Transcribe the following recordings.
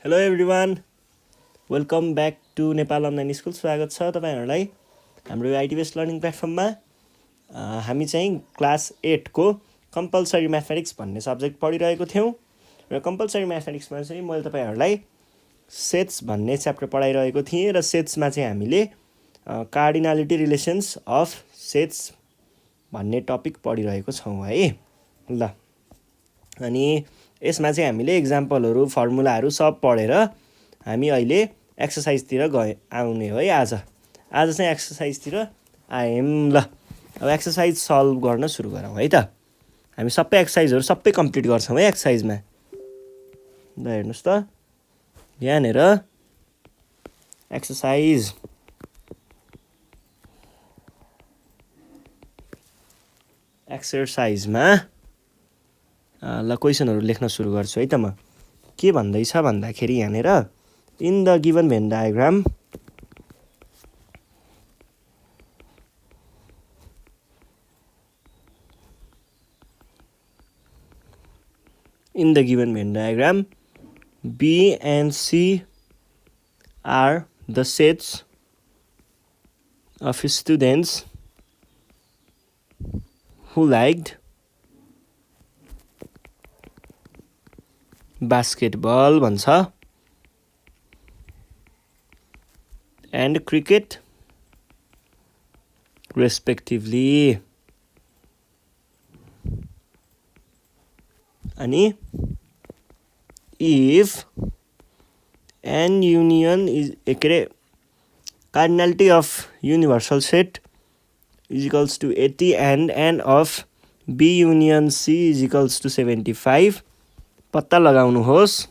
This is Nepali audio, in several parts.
Hello everyone, welcome back to Nepal online school. स्वागत छ तपाईँहरूलाई हाम्रो यो आइटी बेस्ड लर्निङ प्लेटफर्ममा। हामी चाहिँ क्लास 8 को कम्पलसरी म्याथमेटिक्स भन्ने सब्जेक्ट पढिरहेको थियौँ र कम्पलसरी म्याथमेटिक्समा चाहिँ मैले तपाईँहरूलाई सेट्स भन्ने च्याप्टर पढाइरहेको थिएँ र सेट्समा चाहिँ हामीले कार्डिनालिटी रिलेसन्स अफ सेट्स भन्ने टपिक पढिरहेको छौँ है। ल अनि यसमा चाहिँ हामीले एक्जाम्पलहरू फर्मुलाहरू सब पढेर हामी अहिले एक्सर्साइजतिर आउने हो है। आज चाहिँ एक्सर्साइजतिर आयौँ। ल अब एक्सर्साइज सल्भ गर्न सुरु गरौँ है त। हामी सबै एक्सर्साइजहरू सबै कम्प्लिट गर्छौँ है एक्सर्साइजमा। ल हेर्नुहोस् त, यहाँनिर एक्सर्साइजमा ल क्वेसनहरू लेख्न सुरु गर्छु है त म। के भन्दैछ भन्दाखेरि यहाँनिर in the given van diagram B and C are the sets of students who liked basketball भन्छ and cricket respectively. अनि if n union is cardinality of universal set is equals to 80 and n of B union C is equals to 75, पत्ता लगाउनुहोस्।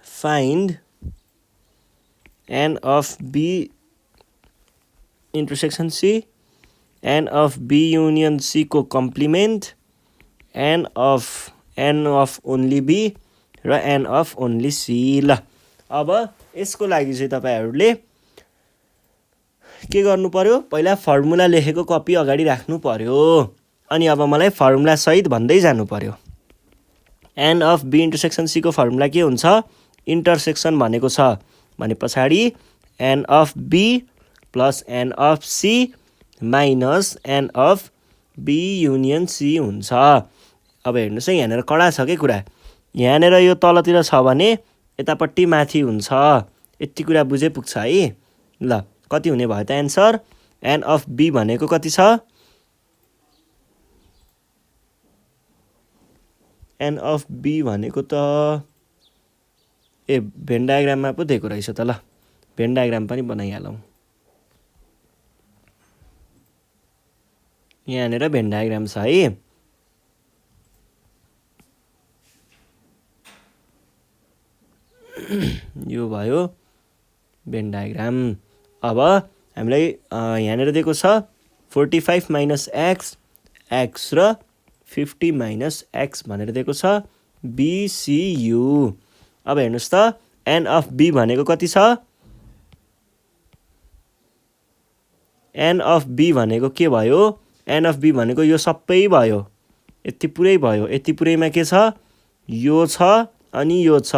Find n of B intersection C, n of B union C को complement, n of only B र n of only C। ल अब यसको लागि चाहिँ तपाईहरूले के गर्नु पर्यो, पहिला फर्मुला लेखेको कपी अगाडि राख्नु पर्यो। अनि अब मलाई फर्मुला सहित भन्दै जानु पर्यो। n of B intersection C को फर्मुला के हुन्छ, इन्टरसेक्सन भनेको छ भने पछाडि n of B plus n of C minus n of B union C हुन्छ। अब हेर्नुहोस् है, यहाँनिर कडा छ के कुरा। यहाँनिर यो तलतिर छ भने यतापट्टि माथि हुन्छ। यति कुरा बुझे पुग्छ है। ल कति हुने भयो त एन्सर, n of B भनेको कति छ, n of B भनेको त भेन डायग्राममा पो दिएको रहेछ त। ल भेन डायग्राम पनि बनाइहालौँ। यहाँनिर भेन डायग्राम छ है। यो भयो भेन डायग्राम। अब हामीलाई यहाँनिर दिएको छ 45 माइनस एक्स र 50 माइनस एक्स भनेर दिएको छ BCU। अब हेर्नुहोस् त, n of B भनेको कति छ, n of B भनेको के भयो, n of B भनेको यो सबै भयो, यति पुरै भयो। यति पुरैमा के छ, यो छ अनि यो छ,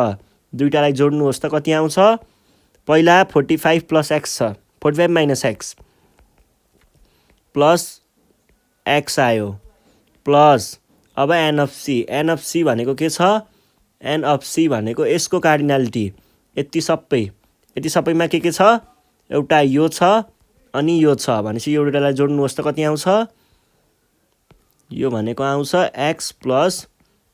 दुईटालाई जोड्नुहोस् त कति आउँछ। पहिला 45 प्लस एक्स छ, 45 माइनस एक्स प्लस एक्स आयो प्लस अब n of C भनेको के छ, n of C भनेको यसको कार्डिनालिटी यति सबैमा के छ, एउटा यो छ अनि यो छ भनेपछि यो दुईटालाई जोड्नुहोस् त कति आउँछ, यो भनेको आउँछ x plus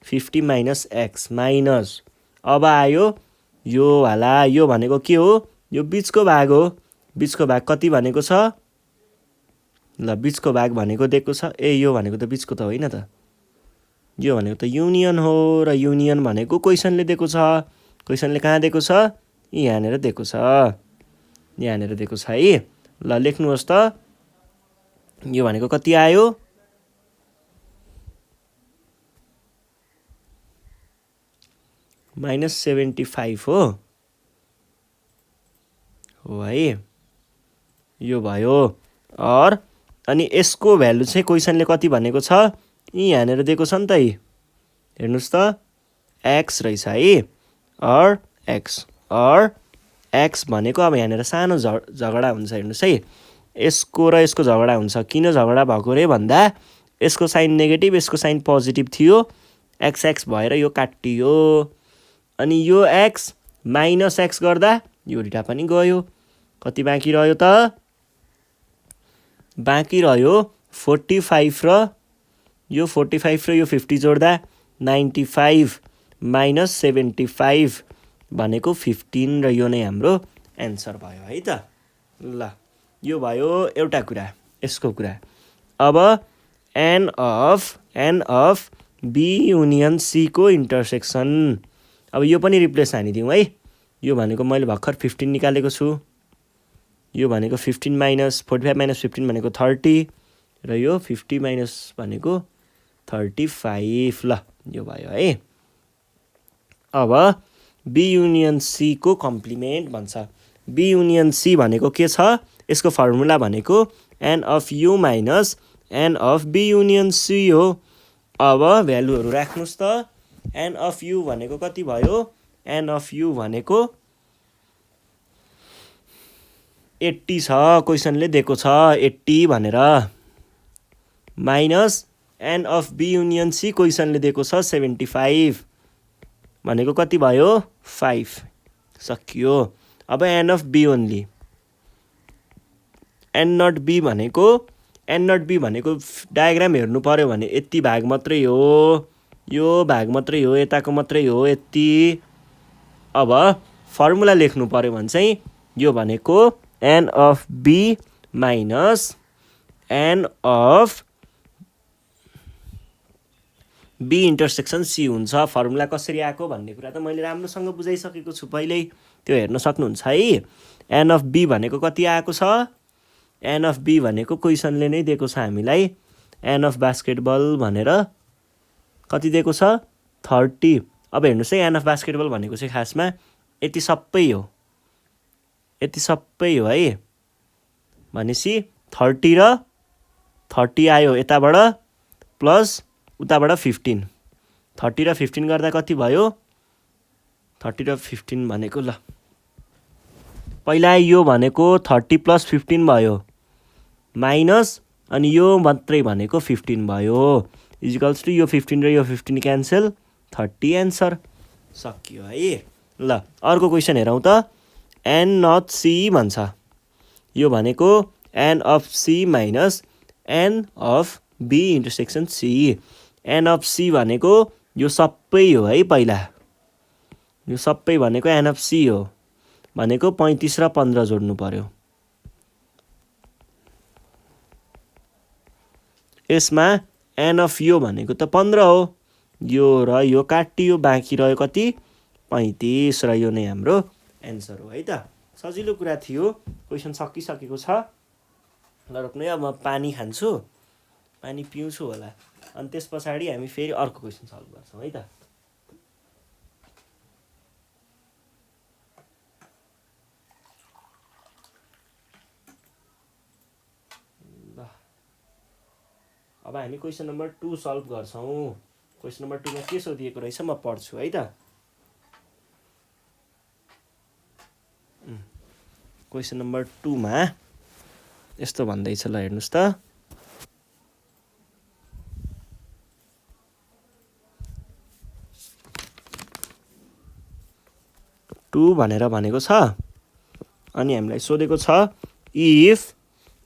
50 minus x minus अब आयो यो वाला, यो भनेको के हो, यो बिचको भाग हो। बिचको भाग कति भनेको छ, ल बिचको भाग भनेको दिएको छ, यो भनेको त बिचको त होइन त, यो भनेको त युनियन हो र युनियन भनेको क्वेसनले दिएको छ। क्वेसनले कहाँ दिएको छ, यहाँनिर दिएको छ, यहाँनिर दिएको छ है। ल लेख्नुहोस् त, यो भनेको कति आयो, -75 हो है। यो भयो। और अनि यसको भ्यालु चाहिँ क्वेसनले कति भनेको छ, यहाँनिर दिएको छ नि त, हेर्नुहोस् त एक्स रहेछ है। अर एक्स भनेको अब यहाँनिर सानो झगडा हुन्छ हेर्नुहोस् है। यसको र यसको झगडा हुन्छ। किन झगडा भएको रे भन्दा यसको साइन नेगेटिभ यसको साइन पोजिटिभ थियो, एक्स एक्स भएर यो काटियो। अनि यो एक्स माइनस एक्स गर्दा यो दुइटा पनि गयो। कति बाँकी रह्यो त? बाँकी रह्यो 45 र यो 45 र यो 50 जोड्दा 95 माइनस 75 भनेको 15 र यो नै हाम्रो एन्सर भयो है त। ल यो भयो एउटा कुरा, यसको कुरा। अब an of B union C को इन्टरसेक्सन। अब यो पनि रिप्लेस हानिदिउँ है। यो भनेको मैले भर्खर 15 निकालेको छु। यो भनेको 15 माइनस 45 माइनस 15 भनेको 30 र यो 50 माइनस भनेको 35। ल यो भयो है। अब बी युनियन सी को कम्प्लिमेन्ट भन्छ। बी युनियन सी भनेको के छ? यसको फर्मुला भनेको n of U minus an of B union C हो। अब भ्यालुहरू राख्नुहोस् त। एन अफ यु भनेको कति भयो? एन अफ यु भनेको 80 छ, क्वेसनले दिएको छ 80 भनेर। Minus an of B union C क्वेसनले दिएको छ 75 भनेको कति भयो? 5। सकियो। अब an of B only. N not B भनेको डायग्राम हेर्नु पर्यो भने यति भाग मात्रै हो, यो भाग मात्रै हो, यताको मात्रै हो यति। अब फर्मुला लेख्नु पर्यो भने चाहिँ यो भनेको n of B minus an of B intersection C हुन्छ। फर्मुला कसरी आएको भन्ने कुरा त मैले राम्रोसँग बुझाइसकेको छु पहिल्यै, त्यो हेर्न सक्नुहुन्छ है। एन अफ बी भनेको कति आएको छ? एन अफ बी भनेको क्वेसनले नै दिएको छ हामीलाई एन अफ बास्केटबल भनेर कति दिएको छ? 30। अब हेर्नुहोस् है, एन अफ बास्केटबल भनेको चाहिँ खासमा यति सबै हो, यति सबै हो है। भनेपछि 30 र 30 आयो यताबाट प्लस उताबाट 15। 30 र 15 गर्दा कति भयो? 30 र 15 भनेको ल पहिला यो भनेको 30 प्लस 15 भयो माइनस अनि यो मात्रै भनेको 15 भयो इजिकल्स टु यो 15 र यो 15 क्यान्सल 30 एन्सर। सकियो है। ल अर्को क्वेसन हेरौँ त। एन नट सी भन्छ। यो भनेको n of C minus an of B intersection C. N of C भनेको यो सबै हो है। पहिला यो सबै भनेको एन अफ सी हो भनेको 35 र 15 जोड्नु पर्यो। यसमा एन अफ यो भनेको त 15 हो, यो र यो काटियो, बाँकी रह्यो कति? 35 र यो नै हाम्रो एन्सर हो है त। सजिलो कुरा थियो। क्वेसन सकिसकेको छ। ल रोक्नु है, अब म पानी खान्छु, पानी पिउँछु होला, अनि त्यस पछाडि हामी फेरि अर्को क्वेसन सल्भ गर्छौँ है त। ल अब हामी क्वेसन नम्बर 2 सल्भ गर्छौँ। क्वेसन नम्बर 2 मा के सोधिएको रहेछ म पढ्छु है त। क्वेसन नम्बर 2 मा यस्तो भन्दैछ, ल हेर्नुहोस् त। टू भनेर भनेको छ अनि हामीलाई सोधेको छ if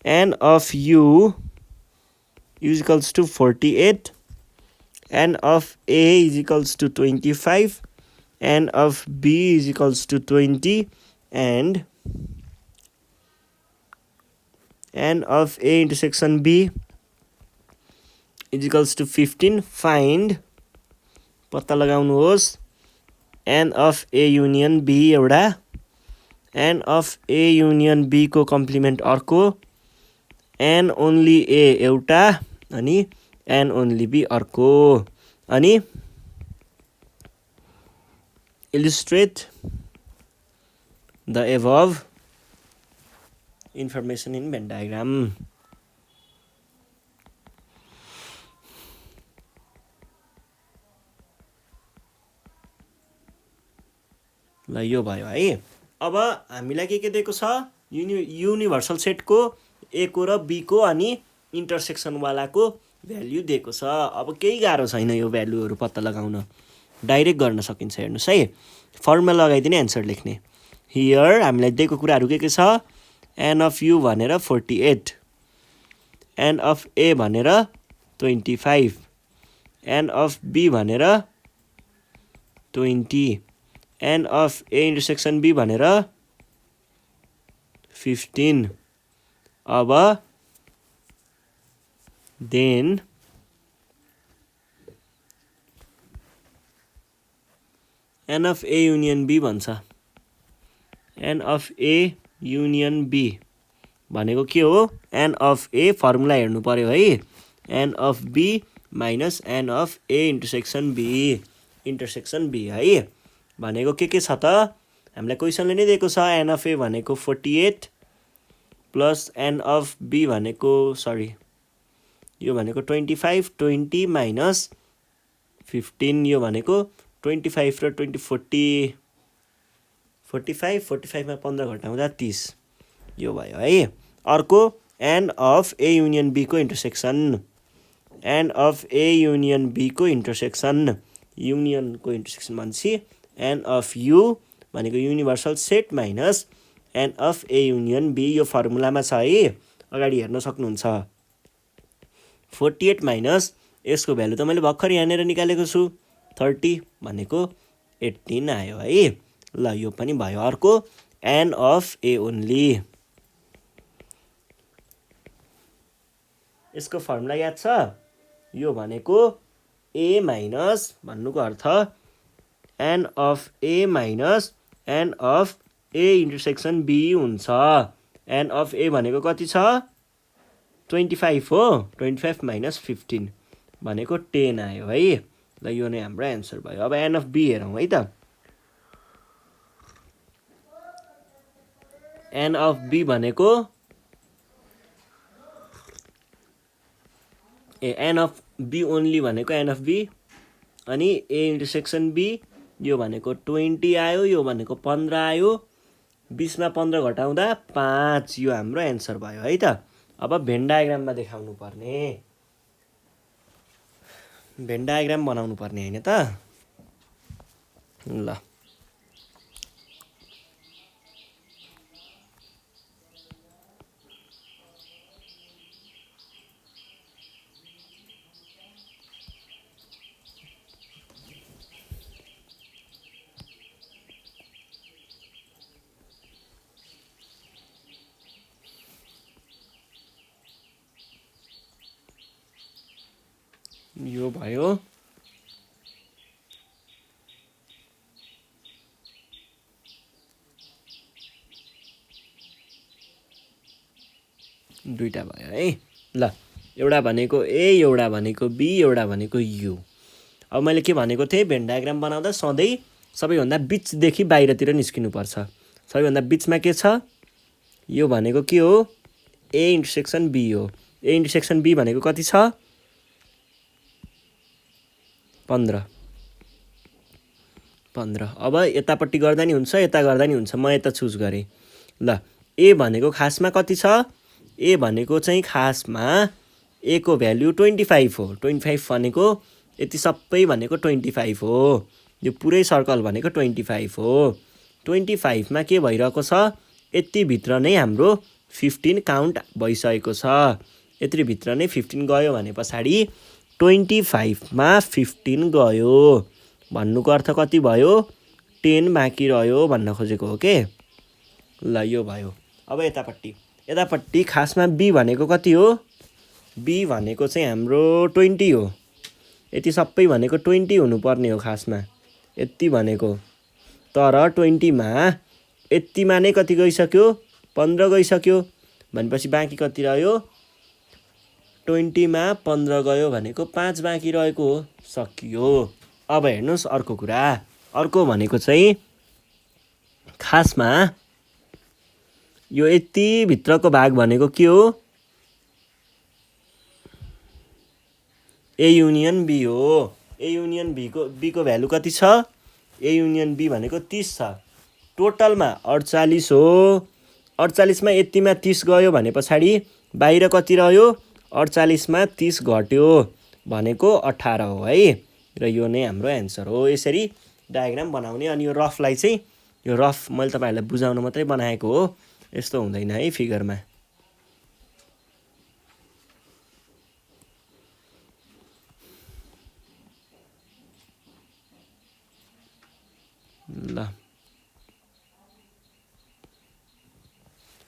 N of U is equals to 48, N of A is equals to 25, N of B is equals to 20 and N of A intersection B is equals to 15, find पत्ता लगाउनुहोस् N of A union B एउटा, N of A union B को कम्प्लिमेन्ट अर्को, एन ओन्ली ए एउटा अनि एन ओन्ली बी अर्को, अनि illustrate the above information in Venn diagram. ल यो भयो है। अब हामीलाई के दिएको छ युनिभर्सल सेटको ए को र बी को अनि इन्टरसेक्सनवालाको भ्याल्यु दिएको छ। अब केही गाह्रो छैन यो भ्याल्युहरू पत्ता लगाउन, डाइरेक्ट गर्न सकिन्छ। हेर्नुहोस् है, फर्मुला लगाइदिने एन्सर लेख्ने। हियर हामीलाई दिएको कुराहरू के छ, एन अफ यु भनेर 48, एन अफ ए भनेर 25, एन अफ बी भनेर 20, N of A intersection B भनेर 15। अब then N of A union B भन्छ। N of A union B भनेको के हो, एन अफ ए फर्मुला हेर्नु पर्यो है, n of B minus an of A intersection B है। भनेको के छ त, हामीलाई क्वेसनले नै दिएको छ एन अफ ए भनेको 48 प्लस एन अफ बी भनेको यो भनेको 25, 20 माइनस 15, यो भनेको 25 र 20 45 मा 15 घटाउँदा 30, यो भयो है। अर्को N of A union B को intersection, N of A union B को इन्टरसेक्सन, युनियनको इन्टरसेक्सन भनेपछि एन अफ यु भनेको universal set minus an of A union B, यो फर्मुलामा छ है, अगाडि हेर्न सक्नुहुन्छ। 48 माइनस यसको भ्यालु त मैले भर्खर यहाँनिर निकालेको छु, 30 भनेको 18 आयो है। ल यो पनि भयो। अर्को एन अफ ए ओन्ली, यसको फर्मुला याद छ, यो भनेको ए माइनस भन्नुको अर्थ N of A minus an of A intersection B हुन्छ। एन अफ ए भनेको कति छ, 25 हो, 25 माइनस 15 भनेको 10 आयो है। ल यो नै हाम्रो एन्सर भयो। अब एन अफ बी हेरौँ है त। एन अफ बी भनेको एन अफ बी ओन्ली भनेको एन अफ बी अनि ए इन्टरसेक्सन बी, यो भनेको 20 आयो, यो भनेको 15 आयो, 20 मा 15 घटाउँदा 5, यो हाम्रो एन्सर भयो है त। अब भेन डायग्राममा देखाउनु पर्ने, भेन डायग्राम बनाउनु पर्ने हैन त। ल यो भयो। दुईटा भयो है। ल एउटा भनेको ए, एउटा भनेको बी, एउटा भनेको यु। अब मैले के भनेको थिएँ, भेन डायग्राम बनाउँदा सधैँ सबैभन्दा बिचदेखि बाहिरतिर निस्किनुपर्छ। सबैभन्दा बिचमा के छ, यो भनेको के हो, ए इन्टरसेक्सन बी हो। ए इन्टरसेक्सन बी भनेको कति छ, 15। अब यतापट्टि गर्दा नि हुन्छ, यता गर्दा नि हुन्छ, म यता चुज गरेँ। ल ए भनेको खासमा कति छ, ए भनेको चाहिँ खासमा ए को भ्याल्यु 25 हो। 25 भनेको यति सबै भनेको 25 हो, यो पुरै सर्कल भनेको 25 हो। 25 मा के भइरहेको छ, यति भित्र नै हाम्रो 15 काउन्ट भइसकेको छ। यति भित्र नै 15 गयो भने पछाडि 25 मा 15 गयो भन्नुको अर्थ कति भयो, 10 बाँकी रह्यो भन्न खोजेको हो के। ल यो भयो। अब यतापट्टि खासमा बी भनेको कति हो, बी भनेको चाहिँ हाम्रो 20 हो। यति सबै भनेको 20 हुनुपर्ने हो खासमा, यति भनेको, तर 20 मा यतिमा नै कति गइसक्यो, 15 गइसक्यो भनेपछि बाँकी कति रह्यो, 20 मा 15 गयो भनेको 5 बाँकी रहेको हो, सकियो। अब हेर्नुहोस् अर्को कुरा, अर्को भनेको चाहिँ खासमा यो यति भित्रको भाग भनेको के हो, ए युनियन बी हो। ए युनियन बी को भ्यालु कति छ, ए युनियन बी भनेको 30 छ। टोटलमा 48 हो। 48 मा यतिमा 30 गयो भने पछाडि बाहिर कति रह्यो? 48 मा 30 घट्यो भनेको 18 हो है। र यो नै हाम्रो एन्सर हो। यसरी डायग्राम बनाउने। अनि यो रफलाई चाहिँ यो रफ मैले तपाईहरुलाई बुझाउन मात्रै बनाएको हो, यस्तो हुँदैन है फिगरमा। ल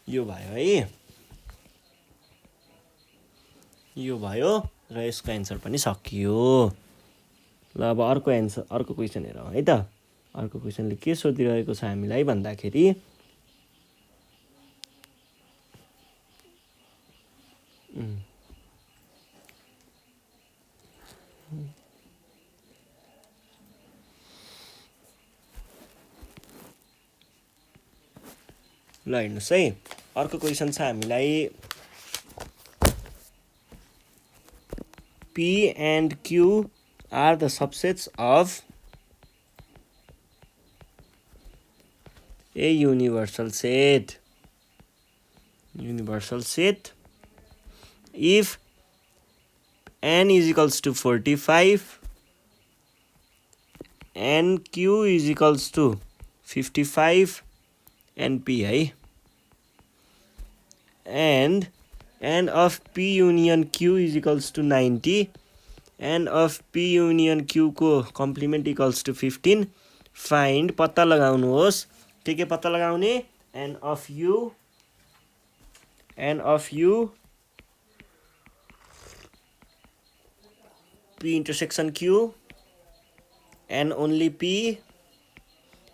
यो भयो है, यो भयो र यसको एन्सर पनि सकियो। ल अब अर्को एन्सर, अर्को क्वेसन हेरौँ है त। अर्को क्वेसनले के सोधिरहेको छ हामीलाई भन्दाखेरि ल हेर्नुहोस् है, अर्को क्वेसन छ हामीलाई P and Q are the subsets of a universal set. Universal set if n is equals to 45 and Q is equals to 55 and P है। and n of P union Q is equals to 90, n of P union Q को कम्प्लिमेन्ट इक्वल्स टु 15, फाइन्ड पत्ता लगाउनुहोस्। के पत्ता लगाउने? n of u P intersection Q, n only P,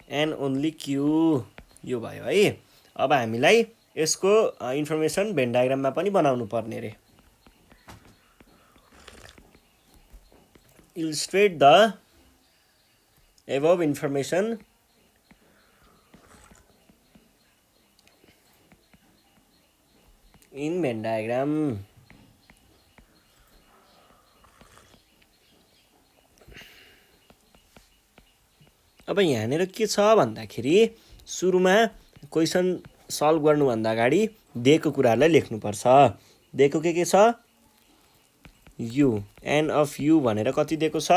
n only Q। यो भयो है। अब हामीलाई यसको इन्फर्मेसन भेन डायग्राममा पनि बनाउनु पर्ने रे। Illustrate the above information in van diagram. अब यहाँनिर के छ भन्दाखेरि सुरुमा क्वेसन सल्भ गर्नुभन्दा अगाडि दिएको कुराहरूलाई लेख्नुपर्छ। दिएको के छ? u, n of u भनेर कति दिएको छ?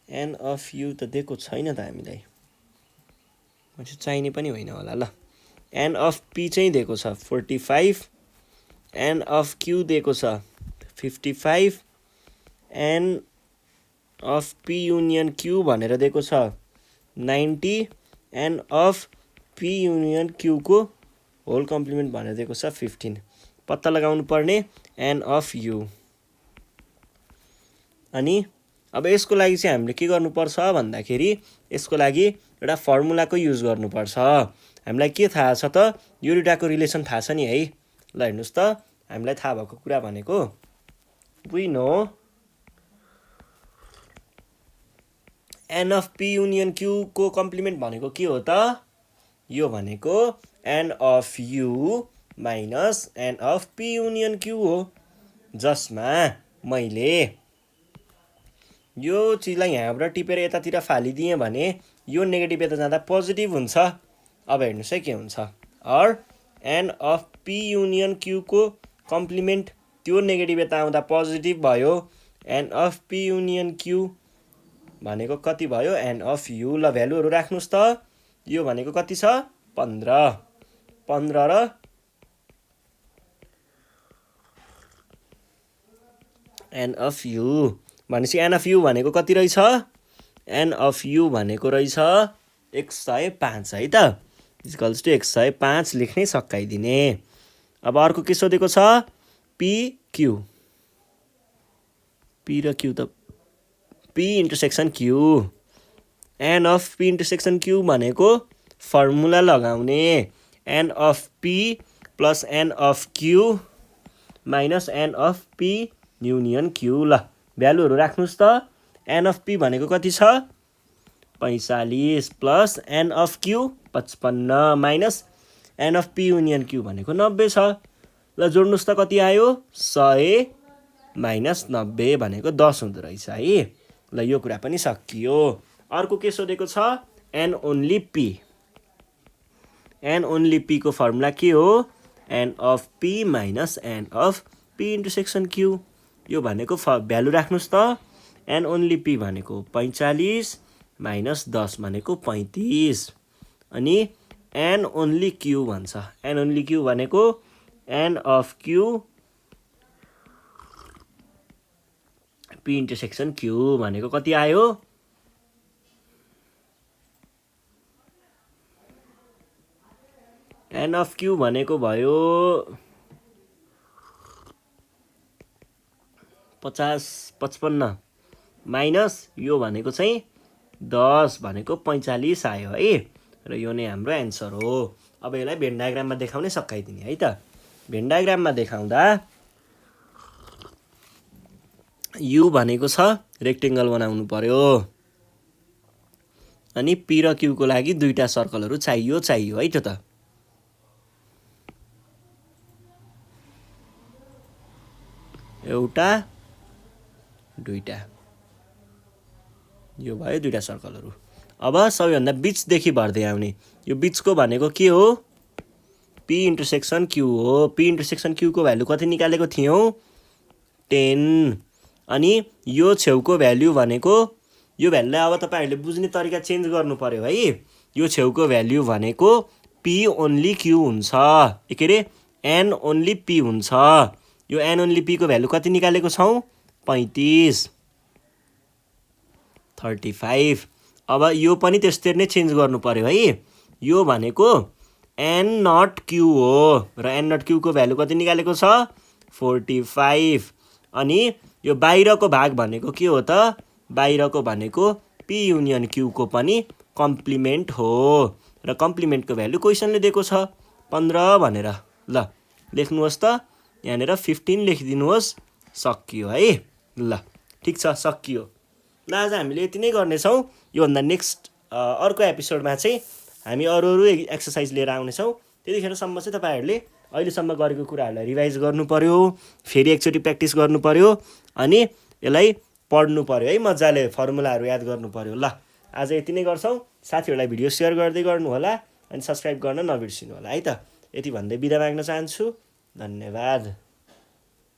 n of u त दिएको छैन त हामीलाई, मान्छे चाहिने पनि होइन होला। ल n of p चाहिँ दिएको छ 45, n of q दिएको छ 55, n of p union q भनेर दिएको छ 90, n of p union q को होल कम्प्लिमेन्ट भनेर दिएको छ 15। पत्ता लगाउनु पर्ने n of u। अनि अब यसको लागि चाहिँ हामीले के गर्नुपर्छ भन्दाखेरि यसको लागि एउटा फर्मुलाको युज गर्नुपर्छ। हामीलाई के थाहा छ त? यो दुईटाको रिलेसन थाहा छ नि है। ल हेर्नुहोस् त, हामीलाई थाहा भएको कुरा भनेको we know n of p union q को कम्प्लिमेन्ट भनेको के हो त? यो भनेको n of u minus n of p union q हो, जसमा मैले यो चिजलाई यहाँबाट टिपेर यतातिर फालिदिएँ भने यो नेगेटिभ यता जाँदा पोजिटिभ हुन्छ। अब हेर्नुहोस् है के हुन्छ। और n of p union q को कम्प्लिमेन्ट त्यो नेगेटिभ यता आउँदा पोजिटिभ भयो। n of p union q भनेको कति भयो? n of u। ल भ्यालुहरू राख्नुहोस् त। यो भनेको कति छ? 15 र n of u भनेपछि n of u भनेको कति रहेछ? n of u भनेको रहेछ 105 है त। इक्वल्स टु 105 लेख्ने सकाइदिने। अब अर्को के सोधेको छ? p q। p र q त p intersection q। n of p intersection q भनेको फर्मुला लगाउने n of p plus n of q minus n of p union q। ल भ्यालुहरू राख्नुहोस् त। n of p भनेको कति छ? 45 plus n of q 55 minus n of p union q भनेको 90 छ। ल जोड्नुहोस् त कति आयो? 100 माइनस 90 भनेको 10 हुँदो रहेछ है। ल यो कुरा पनि सकियो। अर्को के सोधेको छ n only P. N only P को फर्मुला के हो n of P minus an of P intersection Q. यो भनेको भ्यालु राख्नुहोस् त एन ओन्ली पी भनेको 45 माइनस 10 भनेको 35 अनि एन ओन्ली क्यू भन्छ। एन ओन्ली क्यू भनेको n of Q P intersection Q भनेको कति आयो एन अफ क्यू भनेको भयो 55 माइनस यो भनेको चाहिँ 10 भनेको 45 आयो है र यो नै हाम्रो एन्सर हो। अब यसलाई भेन डायग्राममा देखाउने सकाइदिने है त। भेन डायग्राममा देखाउँदा यु भनेको छ रेक्टेङ्गल बनाउनु पर्यो अनि पी र क्यू को लागि दुईटा सर्कलहरू चाहियो है त। एउटा दुईटा यो भयो दुईटा सर्कलहरू। अब सबैभन्दा बीचदेखि भर्दै आउने यो बीचको भनेको के हो पी इन्टरसेक्सन क्यू हो। पी इन्टरसेक्सन क्यू को भ्यालु कति निकालेको थियौँ 10 अनि यो छेउको भ्यालु भनेको यो भ्यालुलाई अब तपाईहरुले बुझ्ने तरिका चेन्ज गर्नु पर्यो है। यो छेउको भ्यालु भनेको पी ओन्ली क्यू हुन्छ के अरे एन ओन्ली पी हुन्छ। यो एन ओन्ली पी को भ्यालु कति निकालेको छौँ 35 35। अब यो पनि त्यस्तै नै चेन्ज गर्नु पर्यो है। यो भनेको एन नट क्यू हो र एन नट क्यू को भ्यालु कति निकालेको छ 45 अनि यो बाहिरको भाग भनेको के हो त बाहिरको भनेको पी युनियन क्यू को पनि कम्प्लिमेन्ट हो र कम्प्लिमेन्टको भ्यालु क्वेसनले दिएको छ 15 भनेर। ल लेख्नुहोस् त यहाँनिर 15 लेखिदिनुहोस् सकियो है। ल ठिक छ सकियो। ल आज हामीले यति नै गर्नेछौँ। योभन्दा नेक्स्ट अर्को एपिसोडमा चाहिँ हामी अरू एक्सर्साइज लिएर आउनेछौँ। त्यतिखेरसम्म चाहिँ तपाईँहरूले अहिलेसम्म गरेको कुराहरूलाई रिभाइज गर्नु पर्यो फेरि एकचोटि प्र्याक्टिस गर्नु पर्यो अनि यसलाई पढ्नु पर्यो है मजाले फर्मुलाहरू याद गर्नु पर्यो। ल आज यति नै गर्छौँ। साथीहरूलाई भिडियो सेयर गर्दै गर्नु होला अनि सब्सक्राइब गर्न नबिर्सिनु होला है त। यति भन्दै बिदा माग्न चाहन्छु। धन्यवाद।